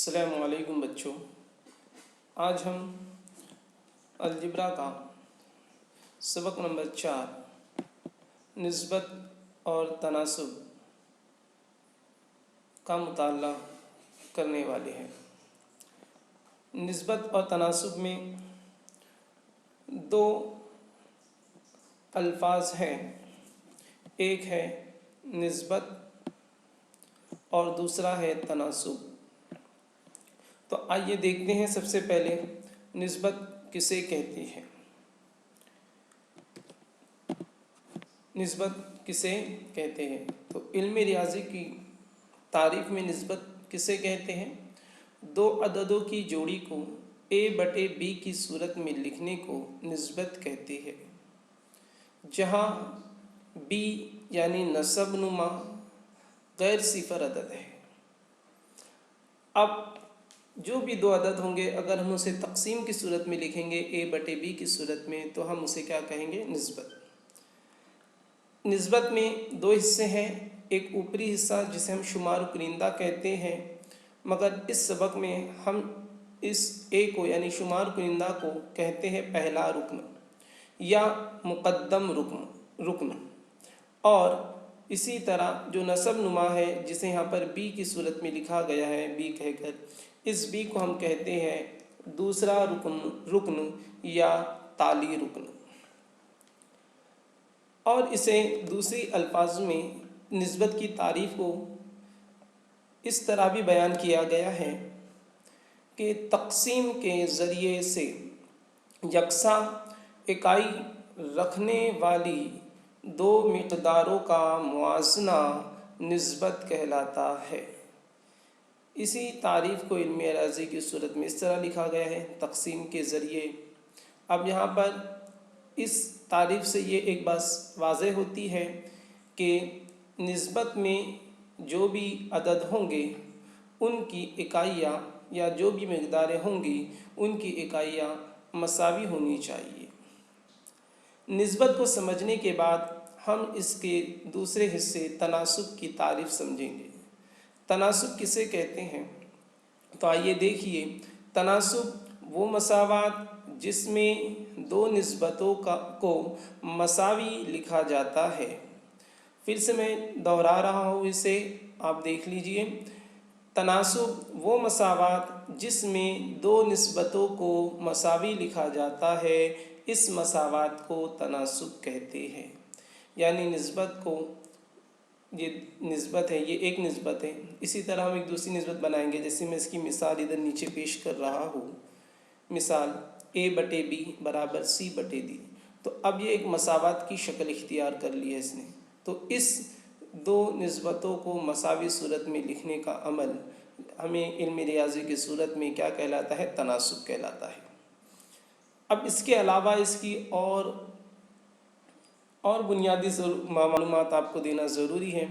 अस्सलामु अलैकुम बच्चों। आज हम अलजिब्रा का सबक नंबर 4 निस्बत और तनासुब का मुताला करने वाले हैं। निस्बत और तनासुब में दो अल्फाज हैं, एक है निस्बत और दूसरा है तनासुब। तो आइए देखते हैं सबसे पहले निस्बत किसे कहती है। निस्बत किसे कहते हैं तो इल्म रियाजी की तारीफ में निस्बत किसे कहते हैं? दो अददों की जोड़ी को a/b की सूरत में लिखने को निस्बत कहती है, जहाँ b यानी नसब नुमा गैर सिफर अदद है। अब जो भी दो अदद होंगे, अगर हम उसे तकसीम की सूरत में लिखेंगे a/b की सूरत में, तो हम उसे क्या कहेंगे? निस्बत। निस्बत में दो हिस्से हैं, एक ऊपरी हिस्सा जिसे हम शुमार कुनिंदा कहते हैं, मगर इस सबक में हम इस ए को यानी शुमार कुनिंदा को कहते हैं पहला रुकन या मुक़द्दम रुकन। और इसी तरह जो नसब नुमा है, जिसे यहाँ पर बी की सूरत में लिखा गया है बी कहकर, इस बी को हम कहते हैं दूसरा रुकन या ताली रुकन। और इसे दूसरी अल्फाज में निस्बत की तारीफ़ को इस तरह भी बयान किया गया है कि तक़सीम के ज़रिए से यकसा इकाई रखने वाली दो मिक़दारों का मुआज़ना निस्बत कहलाता है। इसी तारीफ़ को इल्म रियाज़ी की सूरत में इस तरह लिखा गया है, तक़सीम के ज़रिए। अब यहाँ पर इस तारीफ़ से ये एक बात वाज़ेह होती है कि निस्बत में जो भी अदद होंगे उनकी इकाइयाँ या जो भी मिक़दारें होंगी उनकी इकाइयाँ मसावी होनी चाहिए। निस्बत को समझने के बाद हम इसके दूसरे हिस्से तनासुब की तारीफ़ समझेंगे। तनासुब किसे कहते हैं? तो आइए देखिए, तनासुब वो मसावात जिसमें दो निस्बतों को मसावी लिखा जाता है। फिर से मैं दोहरा रहा हूँ, इसे आप देख लीजिए। तनासुब वो मसावात जिसमें दो निस्बतों को मसावी लिखा जाता है, इस मसावात को तनासुब कहते हैं। यानी निस्बत को, ये निस्बत है, ये एक निस्बत है। इसी तरह हम एक दूसरी निस्बत बनाएंगे, जैसे मैं इसकी मिसाल इधर नीचे पेश कर रहा हूँ। मिसाल a/b बराबर c/d। तो अब ये एक मसावात की शक्ल इख्तियार कर ली है इसने। तो इस दो निस्बतों को मसावी सूरत में लिखने का अमल हमें इल्म रियाज़ी की सूरत में क्या कहलाता है? तनासुब कहलाता है। अब इसके अलावा इसकी और बुनियादी मालूमात आपको देना ज़रूरी है।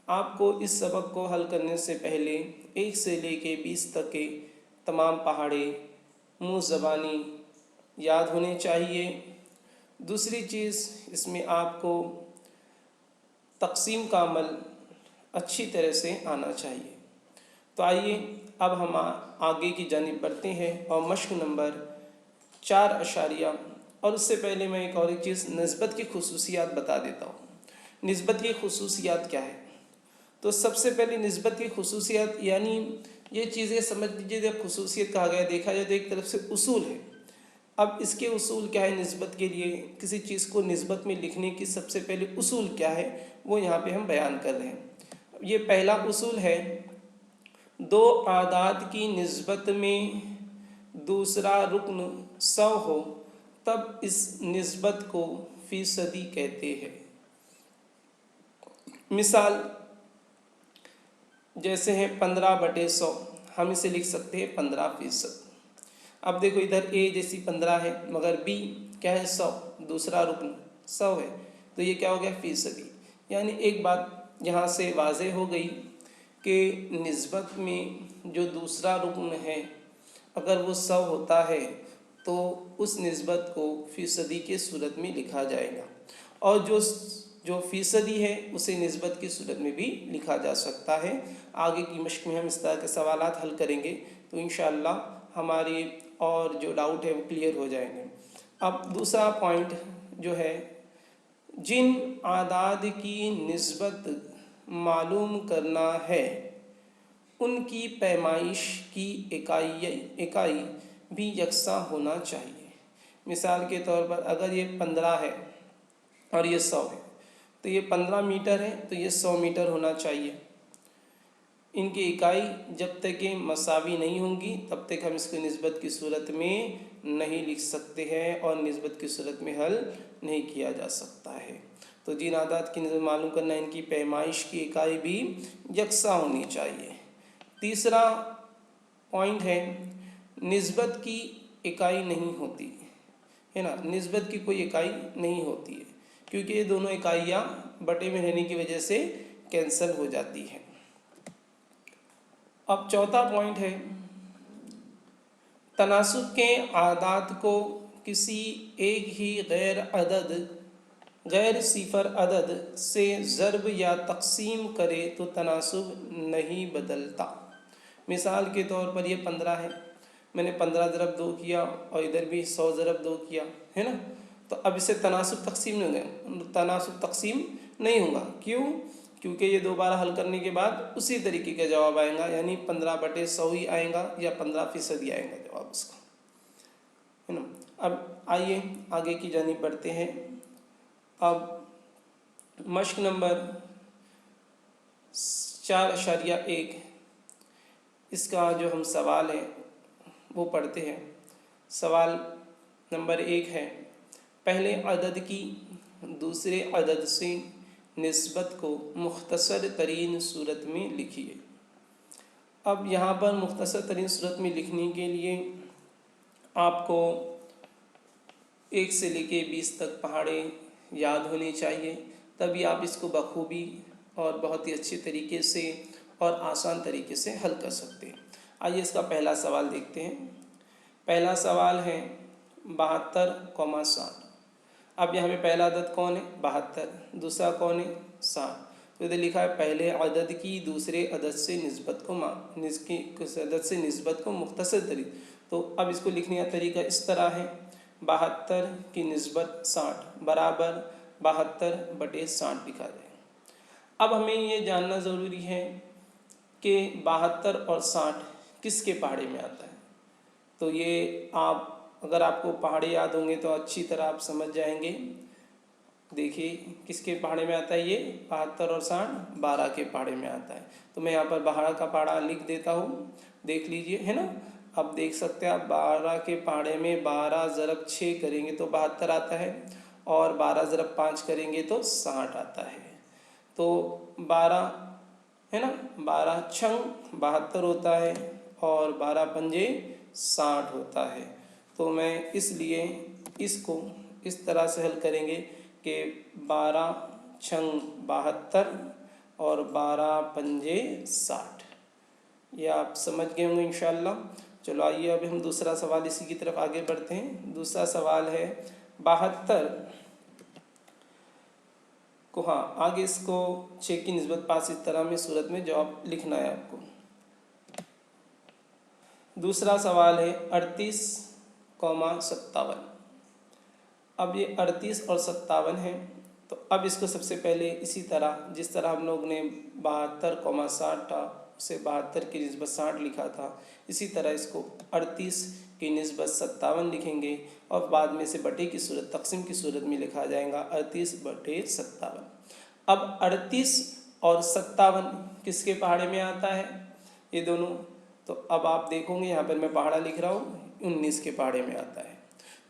आपको इस सबक को हल करने से पहले 1 से लेके 20 तक के तमाम पहाड़े मुँह ज़बानी याद होने चाहिए। दूसरी चीज़, इसमें आपको तक़सीम का अमल अच्छी तरह से आना चाहिए। तो आइए अब हम आगे की जानिब बढ़ते हैं और मश्क नंबर 4 और उससे पहले मैं एक चीज़ निस्बत की खुसूसियात बता देता हूँ। निस्बत की खुसूसियात क्या है? तो सबसे पहले निस्बत की खुसूसियात यानी ये चीज़ें समझ लीजिए, जब खुसूसियत कहा गया, देखा जाए तो एक तरफ से उसूल है। अब इसके उसूल क्या है? निस्बत के लिए किसी चीज़ को निस्बत में लिखने की सबसे पहले उसूल क्या है, वो यहाँ पे हम बयान कर रहे हैं। ये पहला उसूल है, दो आदाद की निस्बत में दूसरा रुकन 100 हो तब इस निस्बत को फ़ीसदी कहते हैं। मिसाल जैसे है 15/100, हम इसे लिख सकते हैं 15%। अब देखो, इधर a जैसी 15 है, मगर b क्या है? 100, दूसरा रुकन 100 है, तो ये क्या हो गया? फ़ीसदी। यानी एक बात यहाँ से वाज़ेह हो गई कि निस्बत में जो दूसरा रुकन है, अगर वो 100 होता है तो उस निस्बत को फ़ीसदी के सूरत में लिखा जाएगा। और जो जो फीसदी है उसे निस्बत की सूरत में भी लिखा जा सकता है। आगे की मश्क में हम इस तरह के सवालात हल करेंगे तो इंशाअल्लाह हमारी और जो डाउट है वो क्लियर हो जाएंगे। अब दूसरा पॉइंट जो है, जिन आदाद की निस्बत मालूम करना है उनकी पैमाइश की इकाई भी यकसा होना चाहिए। मिसाल के तौर पर अगर ये 15 है और ये 100 है तो ये 15 मीटर है तो ये 100 मीटर होना चाहिए। इनकी इकाई जब तक ये मसावी नहीं होंगी तब तक हम इसको निस्बत की सूरत में नहीं लिख सकते हैं और निस्बत की सूरत में हल नहीं किया जा सकता है। तो जिन आदाद की निस्बत मालूम करना, इनकी पैमाइश की इकाई भी यकसा होनी चाहिए। तीसरा पॉइंट है, निस्बत की इकाई नहीं होती है ना, निस्बत की कोई इकाई नहीं होती है क्योंकि ये दोनों इकाइयाँ बटे में रहने की वजह से कैंसिल हो जाती हैं। अब चौथा पॉइंट है, तनासुब के आदाद को किसी एक ही गैर सिफर अदद से ज़र्ब या तक़सीम करे तो तनासुब नहीं बदलता। मिसाल के तौर पर ये 15 है, मैंने 15 ज़रब 2 किया और इधर भी 100 ज़रब 2 किया है ना, तो अब इसे तनासुब तक़सीम नहीं होगा। क्यों? क्योंकि ये दोबारा हल करने के बाद उसी तरीके का जवाब आएगा, यानी 15/100 ही आएगा या 15% ही आएगा जवाब उसका, है ना। अब आइए आगे की जानिब बढ़ते हैं। अब मश्क नंबर 4.1 इसका जो हम सवाल है वो पढ़ते हैं। सवाल नंबर 1 है, पहले अदद की दूसरे अदद से निस्बत को मुख्तसर तरीन सूरत में लिखिए। अब यहाँ पर मुख्तसर तरीन सूरत में लिखने के लिए आपको 1 से लेके 20 तक पहाड़े याद होनी चाहिए, तभी आप इसको बखूबी और बहुत ही अच्छे तरीके से और आसान तरीके से हल कर सकते हैं। आइए इसका पहला सवाल देखते हैं। पहला सवाल है 72,60। अब यहाँ पे पहला अदद कौन है? 72। दूसरा कौन है? 60। तो इधर लिखा है पहले अदद की दूसरे अदद से निस्बत को मुख्तसर तरीके। तो अब इसको लिखने का तरीका इस तरह है, 72 की निस्बत 60 बराबर 72/60 लिखा जाए। अब हमें ये जानना ज़रूरी है कि 72 और 60 किसके पहाड़े में आता है। तो ये आप अगर आपको पहाड़े याद होंगे तो अच्छी तरह आप समझ जाएंगे। देखिए किसके पहाड़े में आता है ये, 72 और 60 12 के पहाड़े में आता है। तो मैं यहाँ पर 12 का पहाड़ा लिख देता हूँ, देख लीजिए, है ना। अब देख सकते हैं आप 12 के पहाड़े में 12 ज़रब 6 करेंगे तो 72 आता है और 12 ज़रब 5 करेंगे तो 60 आता है। तो 12 है ना, 12 छंग 72 होता है और 12 पंजे 60 होता है। तो मैं इसलिए इसको इस तरह से हल करेंगे कि 12 छंग 72 और 12 पंजे 60। ये आप समझ गए होंगे इंशाअल्लाह। चलो आइए अब हम दूसरा सवाल इसी की तरफ आगे बढ़ते हैं। दूसरा सवाल है 72 को, हाँ आगे इसको 6 की निस्बत 5 इस तरह में सूरत में जवाब लिखना है आपको। दूसरा सवाल है 38,57। अब ये 38 और 57 है, तो अब इसको सबसे पहले इसी तरह जिस तरह हम लोग ने 72,60 था उसे 72 की निस्बत 60 लिखा था, इसी तरह इसको 38 की निस्बत 57 लिखेंगे और बाद में से बटे की सूरत तक़सीम की सूरत में लिखा जाएगा 38/57। अब 38 और 57 किसके पहाड़े में आता है? ये दोनों। तो अब आप देखोगे यहाँ पर मैं पहाड़ा लिख रहा हूँ, 19 के पहाड़े में आता है।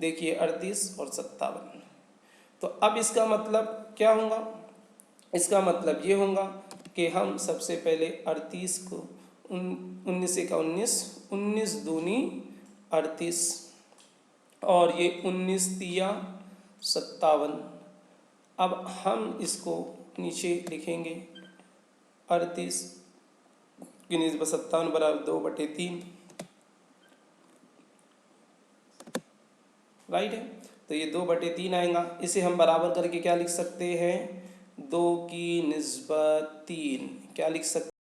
देखिए 38 और 57। तो अब इसका मतलब क्या होगा? इसका मतलब ये होगा कि हम सबसे पहले 38 को 19 का 19 दूनी 38 और ये 19 तिया 57। अब हम इसको नीचे लिखेंगे 38 की निस्बत 57 बराबर 2/3, राइट है। तो ये 2/3 आएगा। इसे हम बराबर करके क्या लिख सकते हैं? 2 की निस्बत 3, क्या लिख सकते